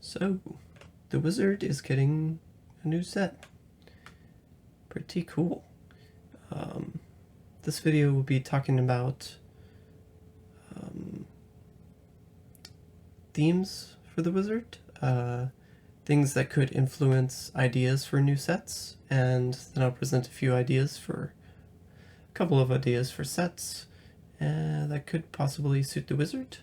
So, the wizard is getting a new set. Pretty cool. This video will be talking about themes for the wizard, things that could influence ideas for new sets, and then I'll present a couple of ideas for sets that could possibly suit the wizard,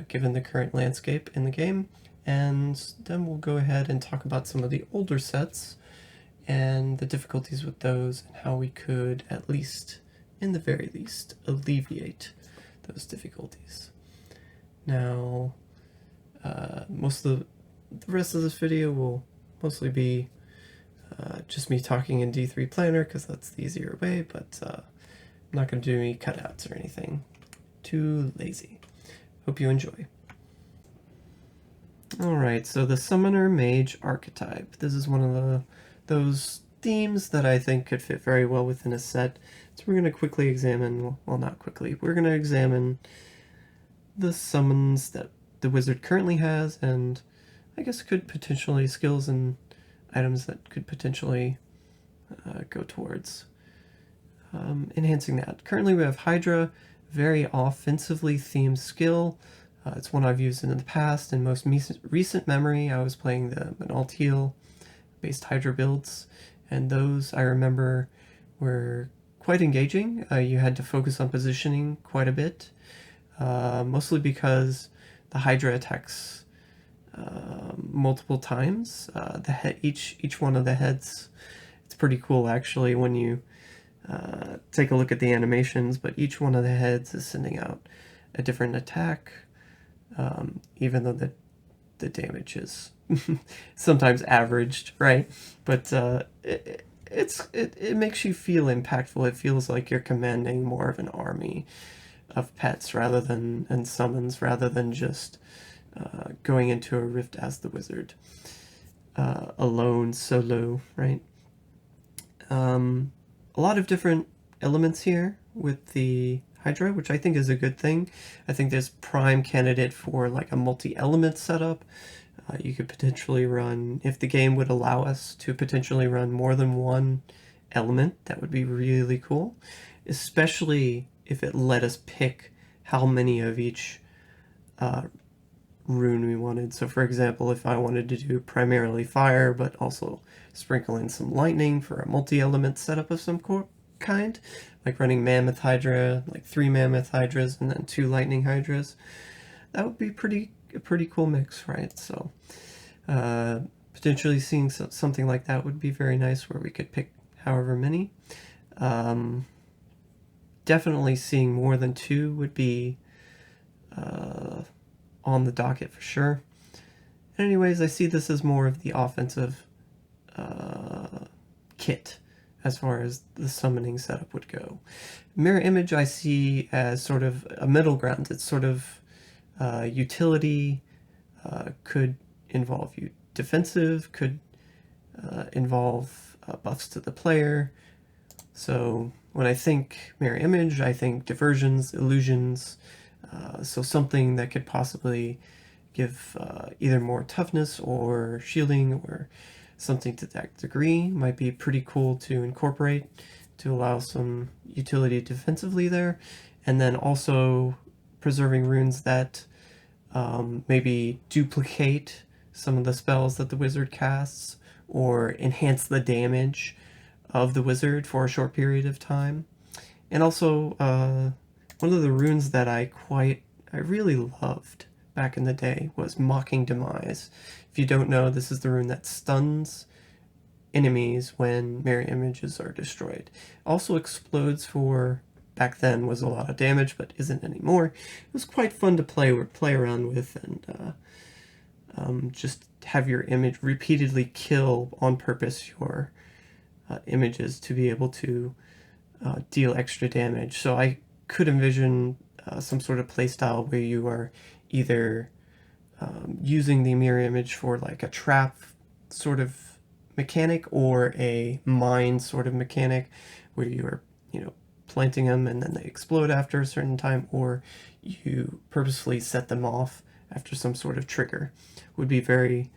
given the current landscape in the game. And then we'll go ahead and talk about some of the older sets and the difficulties with those and how we could, at least, in the very least, alleviate those difficulties. Now, most of the rest of this video will mostly be just me talking in D3 Planner because that's the easier way, but I'm not going to do any cutouts or anything. Too lazy. Hope you enjoy. Alright, so the Summoner Mage archetype. This is one of those themes that I think could fit very well within a set. So we're going to quickly examine, well, not quickly, we're going to examine the summons that the wizard currently has, and I guess could potentially skills and items that could potentially go towards enhancing that. Currently we have Hydra, very offensively themed skill. It's one I've used in the past. In most recent memory, I was playing the Manaltiel based Hydra builds, and those I remember were quite engaging. You had to focus on positioning quite a bit, mostly because the Hydra attacks multiple times. Each one of the heads, it's pretty cool actually when you take a look at the animations, but each one of the heads is sending out a different attack, even though the damage is sometimes averaged, right? But it makes you feel impactful. It feels like you're commanding more of an army of pets and summons, rather than just going into a rift as the wizard alone, solo, right? A lot of different elements here with the Hydra, which I think is a good thing. I think there's prime candidate for like a multi-element setup. You could potentially run, if the game would allow us to potentially run more than one element, that would be really cool, especially if it let us pick how many of each rune we wanted. So for example, if I wanted to do primarily fire, but also sprinkle in some lightning for a multi-element setup of some kind, like running Mammoth Hydra, like 3 Mammoth Hydras and then 2 Lightning Hydras, that would be a pretty cool mix, right? So potentially seeing something like that would be very nice, where we could pick however many. Definitely seeing more than 2 would be on the docket for sure. Anyways, I see this as more of the offensive kit as far as the summoning setup would go. Mirror Image I see as sort of a middle ground. It's sort of utility, could involve you defensive, could involve buffs to the player. So when I think Mirror Image, I think diversions, illusions, so something that could possibly give either more toughness or shielding or something to that degree might be pretty cool to incorporate to allow some utility defensively there. And then also preserving runes that maybe duplicate some of the spells that the wizard casts or enhance the damage of the wizard for a short period of time. And also one of the runes that I really loved back in the day was Mocking Demise. If you don't know, this is the rune that stuns enemies when mirror images are destroyed. Also explodes for, back then was a lot of damage, but isn't anymore. It was quite fun to play around with, and just have your image repeatedly kill on purpose your images to be able to deal extra damage. So I could envision some sort of playstyle where you are either using the mirror image for like a trap sort of mechanic or a mine sort of mechanic, where you are, planting them and then they explode after a certain time, or you purposefully set them off after some sort of trigger. Would be very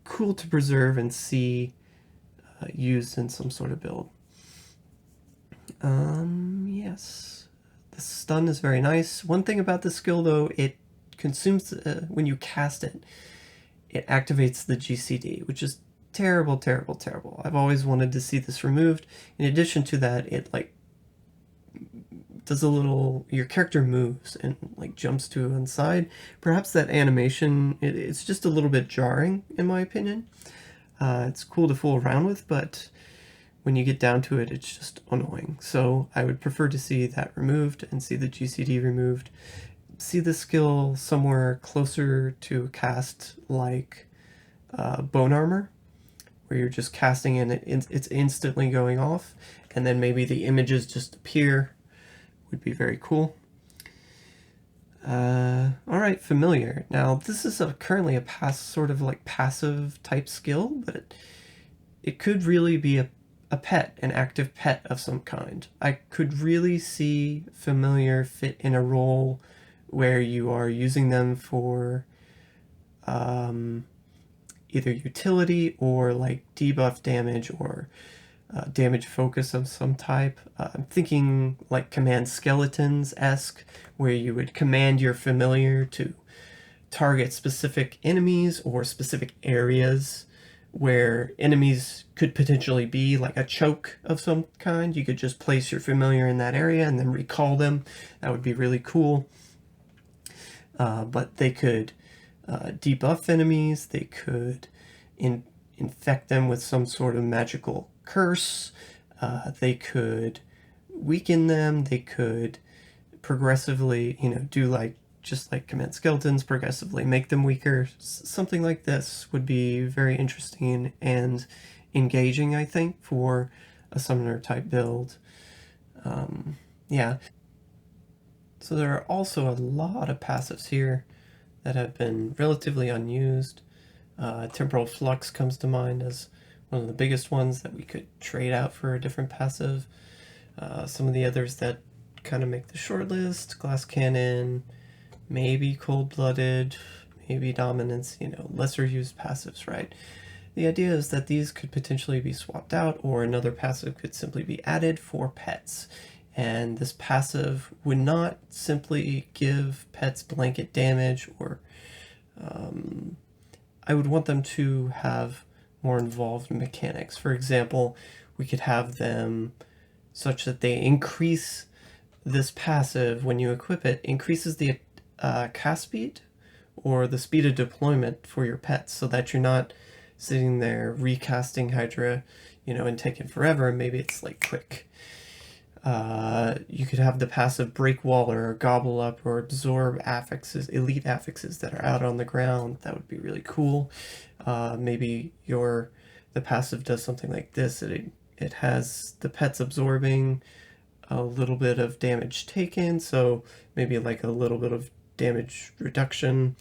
cool to preserve and see used in some sort of build. Yes. The stun is very nice. One thing about this skill, though, it consumes, when you cast it, it activates the GCD, which is terrible, terrible, terrible. I've always wanted to see this removed. In addition to that, it like does a little, your character moves and like jumps to one side. Perhaps that animation, it's just a little bit jarring in my opinion. It's cool to fool around with, but when you get down to it, it's just annoying. So I would prefer to see that removed and see the GCD removed. See the skill somewhere closer to a cast like Bone Armor, where you're just casting and it's instantly going off, and then maybe the images just appear. Would be very cool. Alright, Familiar. Now, this is currently a sort of like passive type skill, but it could really be a pet, an active pet of some kind. I could really see Familiar fit in a role where you are using them for either utility or like debuff damage or damage focus of some type. I'm thinking like Command Skeletons-esque, where you would command your Familiar to target specific enemies or specific areas where enemies could potentially be, like a choke of some kind. You could just place your Familiar in that area and then recall them. That would be really cool. But they could debuff enemies, they could infect them with some sort of magical curse, they could weaken them, they could progressively, do like, just like Command Skeletons, progressively make them weaker. Something like this would be very interesting and engaging, I think, for a summoner type build. Yeah. So there are also a lot of passives here that have been relatively unused. Temporal Flux comes to mind as one of the biggest ones that we could trade out for a different passive. Some of the others that kind of make the short list: Glass Cannon, maybe Cold-Blooded, maybe Dominance, lesser used passives, right? The idea is that these could potentially be swapped out, or another passive could simply be added for pets. And this passive would not simply give pets blanket damage, or I would want them to have more involved mechanics. For example, we could have them such that they increase this passive when you equip it, increases the cast speed or the speed of deployment for your pets, so that you're not sitting there recasting Hydra, and taking forever. Maybe it's like quick. You could have the passive Break Wall or Gobble Up or Absorb affixes, elite affixes that are out on the ground. That would be really cool. Maybe the passive does something like this. It has the pets absorbing a little bit of damage taken, so maybe like a little bit of damage reduction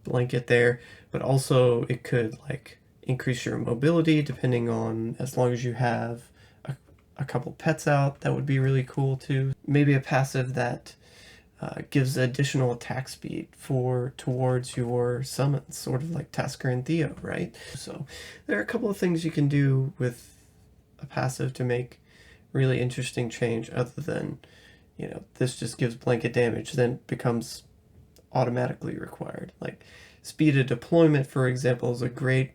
blanket there, but also it could like increase your mobility depending on, as long as you have a couple pets out. That would be really cool too. Maybe a passive that gives additional attack speed towards your summons, sort of like Tasker and Theo, right? So there are a couple of things you can do with a passive to make really interesting change, other than, this just gives blanket damage, then becomes automatically required. Like speed of deployment, for example, is a great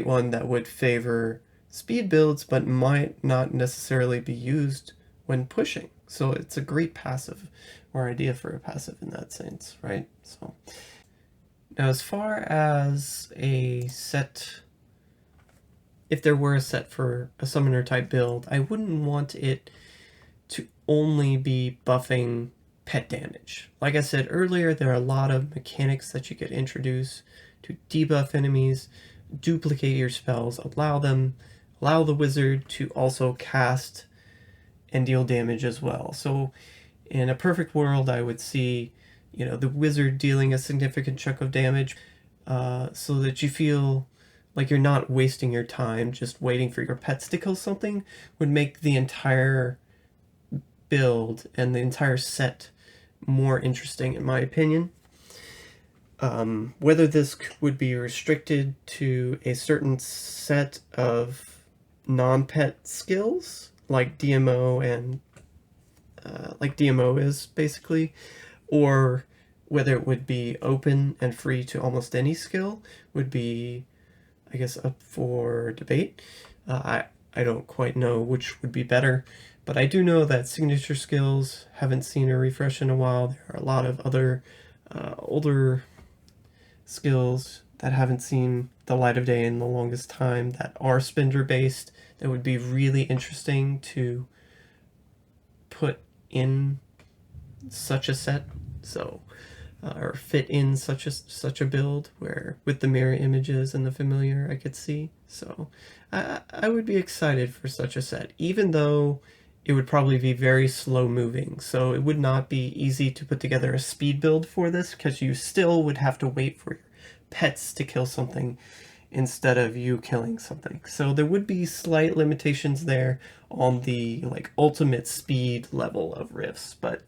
one that would favor speed builds, but might not necessarily be used when pushing. So it's a great passive, or idea for a passive in that sense, right? So now, as far as a set, if there were a set for a summoner type build, I wouldn't want it to only be buffing pet damage. Like I said earlier, there are a lot of mechanics that you could introduce to debuff enemies, duplicate your spells, allow the wizard to also cast and deal damage as well. So in a perfect world, I would see, the wizard dealing a significant chunk of damage, so that you feel like you're not wasting your time just waiting for your pets to kill something, would make the entire build and the entire set more interesting, in my opinion. Whether this would be restricted to a certain set of non-pet skills, like DMO and like DMO is basically, or whether it would be open and free to almost any skill would be, I guess, up for debate. I don't quite know which would be better, but I do know that signature skills haven't seen a refresh in a while. There are a lot of other older skills that haven't seen the light of day in the longest time that are spender based that would be really interesting to put in such a set. So or fit in such a build where with the mirror images and the familiar I could see. So I would be excited for such a set, even though it would probably be very slow moving. So it would not be easy to put together a speed build for this because you still would have to wait for your pets to kill something instead of you killing something. So there would be slight limitations there on the like ultimate speed level of rifts, but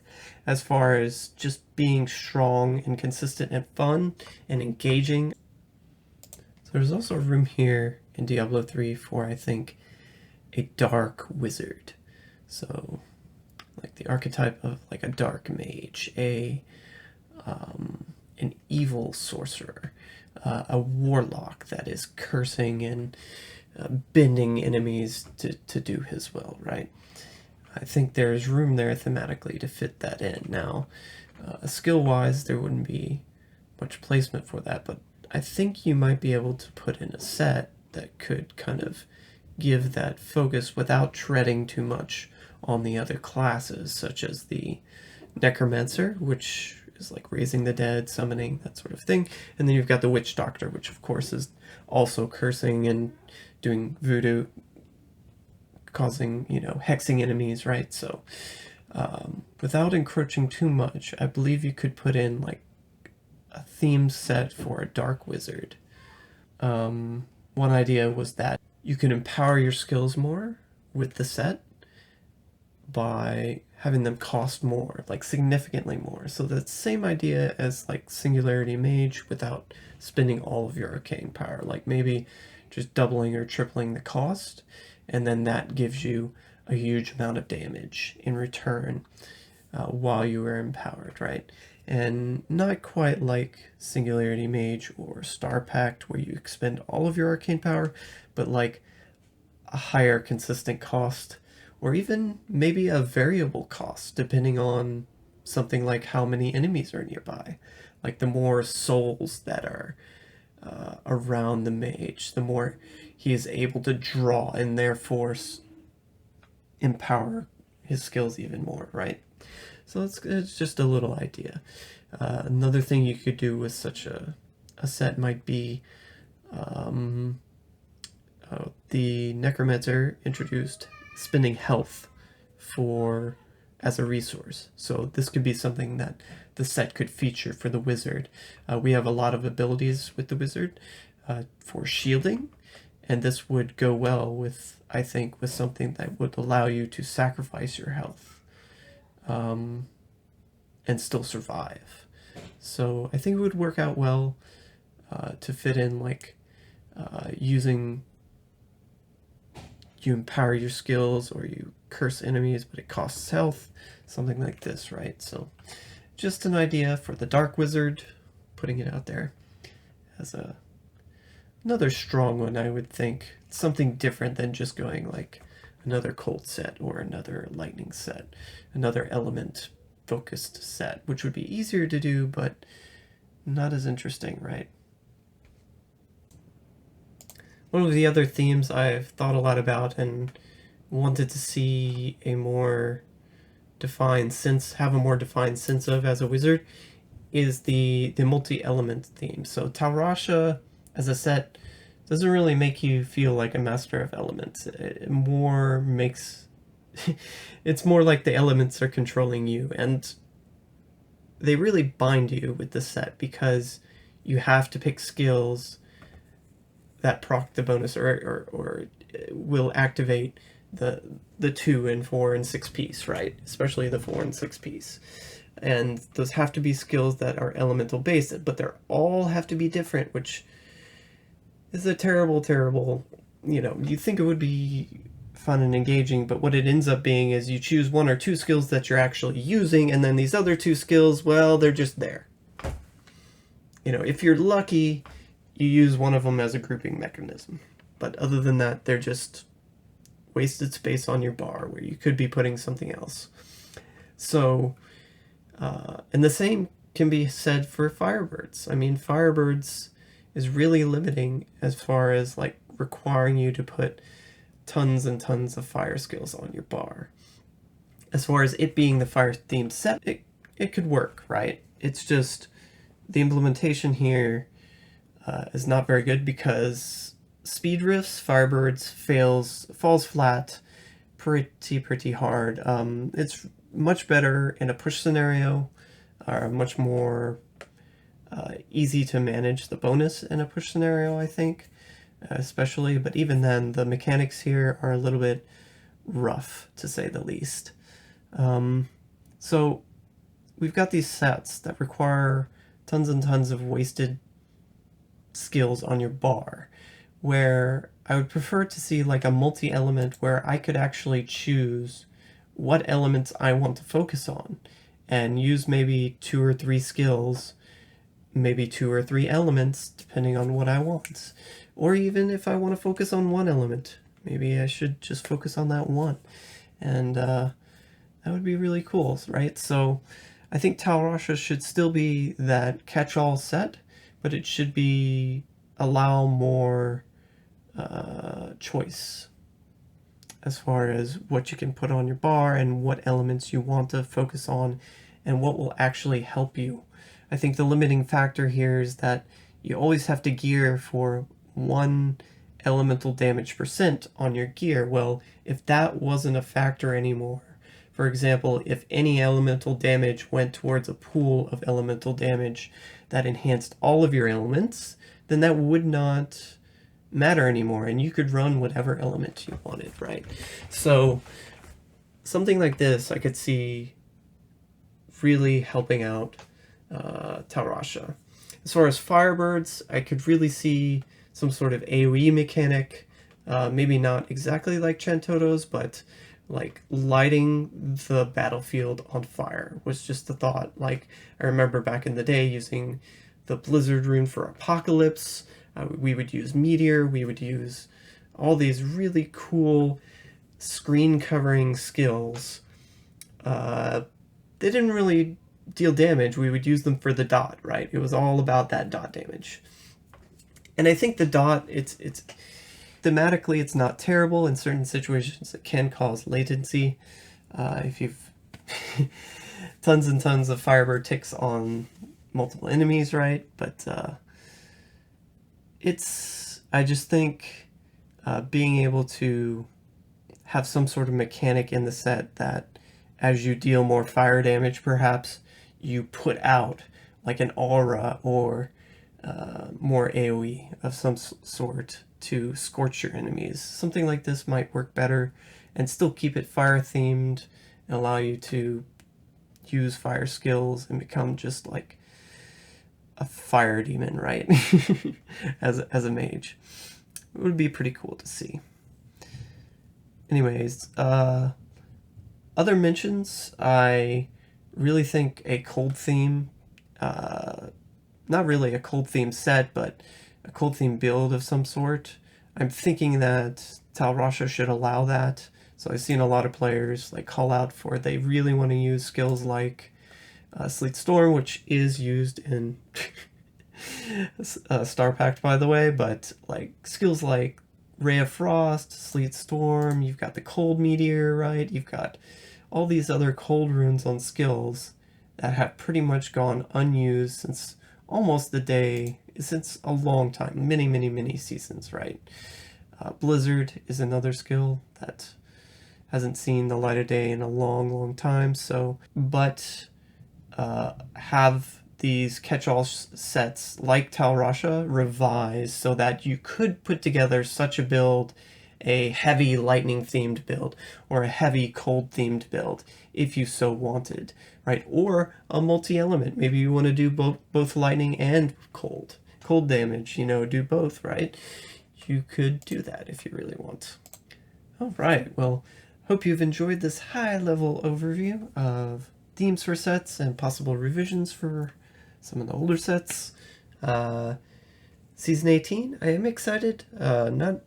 as far as just being strong and consistent and fun and engaging. So there's also room here in Diablo 3 for, I think, a dark wizard. So like the archetype of like a dark mage, an evil sorcerer, a warlock that is cursing and bending enemies to do his will, right? I think there's room there thematically to fit that in. Now, skill-wise, there wouldn't be much placement for that, but I think you might be able to put in a set that could kind of give that focus without treading too much on the other classes, such as the Necromancer, which is like raising the dead, summoning, that sort of thing. And then you've got the Witch Doctor, which of course is also cursing and doing voodoo, causing, hexing enemies, right? So without encroaching too much, I believe you could put in like a theme set for a dark wizard. One idea was that you can empower your skills more with the set by having them cost more, like significantly more. So the same idea as like Singularity Mage without spending all of your arcane power, like maybe just doubling or tripling the cost, and then that gives you a huge amount of damage in return while you are empowered, right? And not quite like Singularity Mage or Star Pact where you expend all of your arcane power, but like a higher consistent cost, or even maybe a variable cost depending on something like how many enemies are nearby. Like the more souls that are around the mage, the more he is able to draw and therefore empower his skills even more, right? So it's just a little idea. Another thing you could do with such a set might be the Necromancer introduced spending health for as a resource. So this could be something that the set could feature for the wizard. We have a lot of abilities with the wizard for shielding, and this would go well with, I think, with something that would allow you to sacrifice your health and still survive. So I think it would work out well to fit in like using, you empower your skills or you curse enemies, but it costs health, something like this, right? So just an idea for the Dark Wizard, putting it out there as another strong one, I would think. Something different than just going like another cold set or another lightning set, another element focused set, which would be easier to do, but not as interesting, right? One of the other themes I've thought a lot about and wanted to see a more defined sense, have a more defined sense of as a wizard, is the multi-element theme. So Talrasha as a set doesn't really make you feel like a master of elements. It more makes it's more like the elements are controlling you, and they really bind you with the set because you have to pick skills that proc the bonus or will activate the 2 and 4 and 6 piece, right? Especially the 4 and 6 piece. and those have to be skills that are elemental based, but they're all have to be different, which is a terrible, terrible, you think it would be fun and engaging, but what it ends up being is you choose one or two skills that you're actually using, and then these other two skills, well, they're just there. If you're lucky, you use one of them as a grouping mechanism. But other than that, they're just wasted space on your bar where you could be putting something else. So, and the same can be said for Firebirds. I mean, Firebirds is really limiting as far as like requiring you to put tons and tons of fire skills on your bar. As far as it being the fire themed set, it could work, right? It's just the implementation here is not very good because speed rifts, Firebirds falls flat pretty hard. It's much better in a push scenario, or much more easy to manage the bonus in a push scenario, I think, especially. But even then, the mechanics here are a little bit rough, to say the least. So we've got these sets that require tons and tons of wasted skills on your bar, where I would prefer to see like a multi-element where I could actually choose what elements I want to focus on and use maybe 2 or 3 skills, maybe 2 or 3 elements, depending on what I want. Or even if I want to focus on one element, maybe I should just focus on that one. And that would be really cool, right? So I think Tal Rasha should still be that catch-all set, but it should be allow more choice as far as what you can put on your bar and what elements you want to focus on and what will actually help you. I think the limiting factor here is that you always have to gear for 1 elemental damage percent on your gear. Well, if that wasn't a factor anymore, for example, if any elemental damage went towards a pool of elemental damage that enhanced all of your elements, then that would not matter anymore, and you could run whatever element you wanted, right? So something like this I could see really helping out Tal Rasha. As far as Firebirds, I could really see some sort of AoE mechanic, maybe not exactly like Chantoto's, but like lighting the battlefield on fire was just the thought. Like, I remember back in the day using the Blizzard rune for Apocalypse. We would use Meteor, we would use all these really cool screen covering skills. They didn't really deal damage, we would use them for the dot, right? It was all about that dot damage. And I think the dot, it's thematically, it's not terrible. In certain situations, it can cause latency. If you've tons and tons of Firebird ticks on multiple enemies, right? But I just think being able to have some sort of mechanic in the set that as you deal more fire damage, perhaps you put out like an aura or more AoE of some sort to scorch your enemies. Something like this might work better and still keep it fire themed and allow you to use fire skills and become just like a fire demon, right? as a mage. It would be pretty cool to see. Anyways, other mentions, I really think a cold theme, not really a cold theme set, but a cold theme build of some sort. I'm thinking that Tal Rasha should allow that. So I've seen a lot of players like call out for they really want to use skills like Sleet Storm, which is used in Star Pact, by the way, but like skills like Ray of Frost, Sleet Storm, you've got the Cold Meteor, right? You've got all these other cold runes on skills that have pretty much gone unused since almost since a long time, many seasons, right? Blizzard is another skill that hasn't seen the light of day in a long time, but have these catch-all sets like Tal Rasha revised so that you could put together such a build a heavy lightning themed build or a heavy cold themed build if you so wanted, right? Or a multi-element. Maybe you want to do both lightning and cold damage, you know, do both, right? You could do that if you really want. All right, well, hope you've enjoyed this high-level overview of themes for sets and possible revisions for some of the older sets. Season 18, I am excited. Not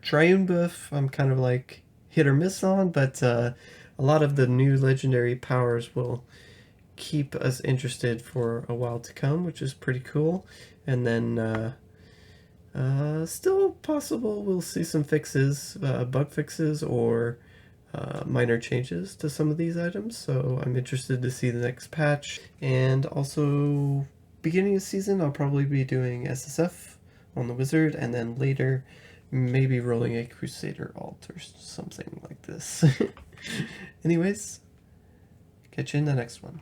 Triune Buff, I'm kind of like hit or miss on, but a lot of the new legendary powers will keep us interested for a while to come, which is pretty cool. And then still possible we'll see some fixes, bug fixes, or minor changes to some of these items, so I'm interested to see the next patch. And also, beginning of season, I'll probably be doing SSF on the Wizard, and then later, maybe rolling a Crusader alt or something like this. Anyways, catch you in the next one.